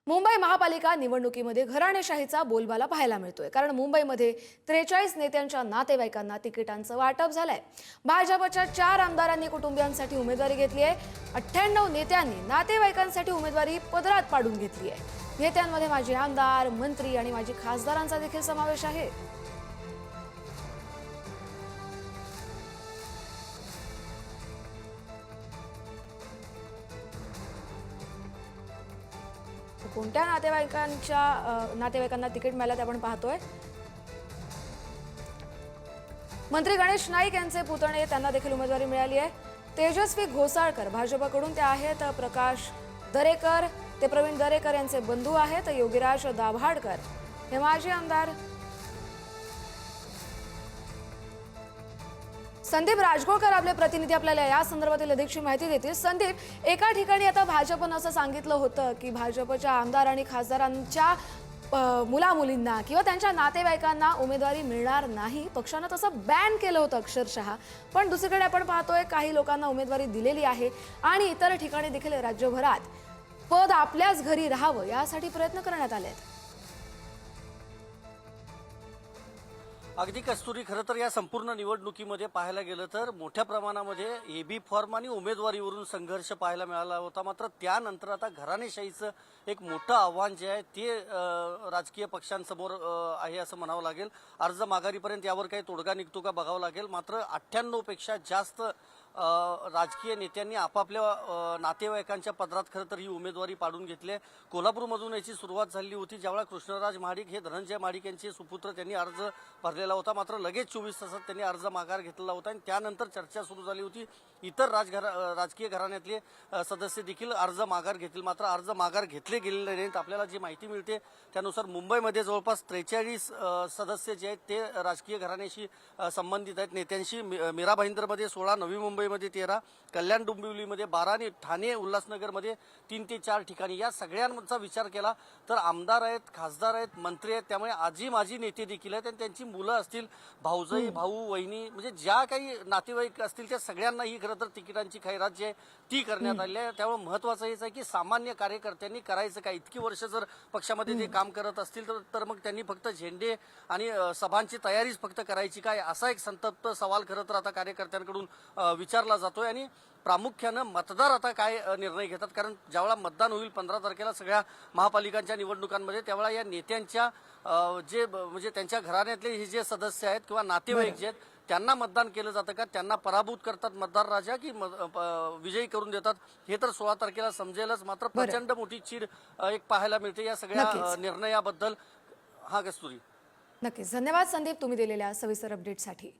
मुंबई महापालिका निवडणुकीमध्ये घराणेशाहीचा बोलबाला पाहायला मिळतोय। कारण मुंबईमध्ये 43 नेत्यांच्या नातेवाईकांना तिकिटांचं वाटप झालंय। भाजपच्या 4 आमदारांनी कुटुंबियांसाठी उमेदवारी घेतली आहे। 98 नेत्यांनी नातेवाईकांसाठी उमेदवारी पदरात पाडून घेतली आहे। नेत्यांमध्ये माजी आमदार, मंत्री आणि माजी खासदारांचा देखील समावेश आहे। कोणत्या नातेवाईकांना तिकीट मिळालं ते आपण पाहतोय। मंत्री गणेश नाईक यांचे पुतणे त्यांना देखील उमेदवारी मिळाली आहे। तेजस्वी घोसाळकर भाजपकडून ते आहेत। प्रकाश दरेकर ते प्रवीण दरेकर यांचे बंधू आहेत। योगीराज दाभाडकर हे माजी आमदार। संदीप राजगोळकर आपले प्रतिनिधी आपल्याला या संदर्भातील अधिकची माहिती देतील। संदीप, एका ठिकाणी आता भाजपनं असं सांगितलं होतं की भाजपच्या आमदार आणि खासदारांच्या मुलामुलींना किंवा त्यांच्या नातेवाईकांना उमेदवारी मिळणार नाही। पक्षानं तसं बॅन केलं होतं अक्षरशः। पण दुसरीकडे आपण पाहतोय काही लोकांना उमेदवारी दिलेली आहे आणि इतर ठिकाणी देखील राज्यभरात पद आपल्याच घरी राहावं यासाठी प्रयत्न करण्यात आले आहेत। अगदी कस्तुरी, खरं तर या संपूर्ण निवडणुकीमध्ये पाहायला गेलं तर मोठ्या प्रमाणामध्ये एबी फॉर्म आणि उमेदवारीवरून संघर्ष पाहायला मिळाला होता। मात्र त्यानंतर आता घराणेशाहीचं एक मोठं आव्हान जे आहे ते राजकीय पक्षांसमोर आहे असं म्हणावं लागेल। अर्ज माघारीपर्यंत यावर काही तोडगा निघतो का बघावं लागेल। मात्र 98 पेक्षा जास्त राजकीय नेत्यांनी आपापल्या नातेवाईकांच्या पदरात खरं तर ही उमेदवारी पाडून घेतली। कोल्हापूरमधून याची सुरुवात झाली होती, ज्यावेळेला कृष्णराज महाडिक हे धनंजय महाडिक यांचे सुपुत्र त्यांनी अर्ज भरलेला होता। मात्र लगेच 24 तासात त्यांनी अर्ज माघार घेतलेला होता आणि त्यानंतर चर्चा सुरू झाली होती। इतर राजकीय घराण्यातले सदस्य देखील अर्ज माघार घेतील। मात्र अर्ज माघार घेतले गेलेले नाहीत। आपल्याला जी माहिती मिळते त्यानुसार मुंबईमध्ये जवळपास 43 सदस्य जे आहेत ते राजकीय घराण्याशी संबंधित आहेत। नेत्यांशी मीरा भाईंदरमध्ये 16, नवी मुंबईमध्ये 13, कल्याण डोंबिवलीमध्ये 12 आणि ठाणे उल्हासनगरमध्ये 3 ते 4 ठिकाणी या सगळ्यांचा विचार केला तर आमदार आहेत, खासदार आहेत, मंत्री आहेत, त्यामुळे आजी माजी नेते देखील आहेत आणि त्यांची मुलं असतील, भाऊजाई, भाऊ, वहिनी, म्हणजे ज्या काही नातेवाईक असतील त्या सगळ्यांनाही खरं तर तिकिटांची खैरात जी आहे ती करण्यात आली आहे। त्यामुळे महत्वाचं हेच आहे की सामान्य कार्यकर्त्यांनी करायचं काय। इतकी वर्ष जर पक्षामध्ये ते काम करत असतील तर मग त्यांनी फक्त झेंडे आणि सभांची तयारीच फक्त करायची काय, असा एक संतप्त सवाल खरं तर आता कार्यकर्त्यांकडून विचारला जातोय। आणि प्रामुख्यानं मतदार आता काय निर्णय घेतात, कारण ज्यावेळा मतदान होईल 15 तारखेला सगळ्या महापालिकांच्या निवडणुकांमध्ये, त्यावेळा या नेत्यांच्या जे म्हणजे त्यांच्या घराण्यातले हे जे सदस्य आहेत किंवा नातेवाईक जे आहेत त्यांना मतदान केलं जातं का, त्यांना पराभूत करतात मतदार राजा की विजयी करून देतात, हे तर 16 तारखेला समजेलच। मात्र प्रचंड मोठी चीड एक पाहायला मिळते या सगळ्या निर्णयाबद्दल। हा कस्तुरी, नक्कीच धन्यवाद संदीप तुम्ही दिलेल्या सविस्तर अपडेटसाठी।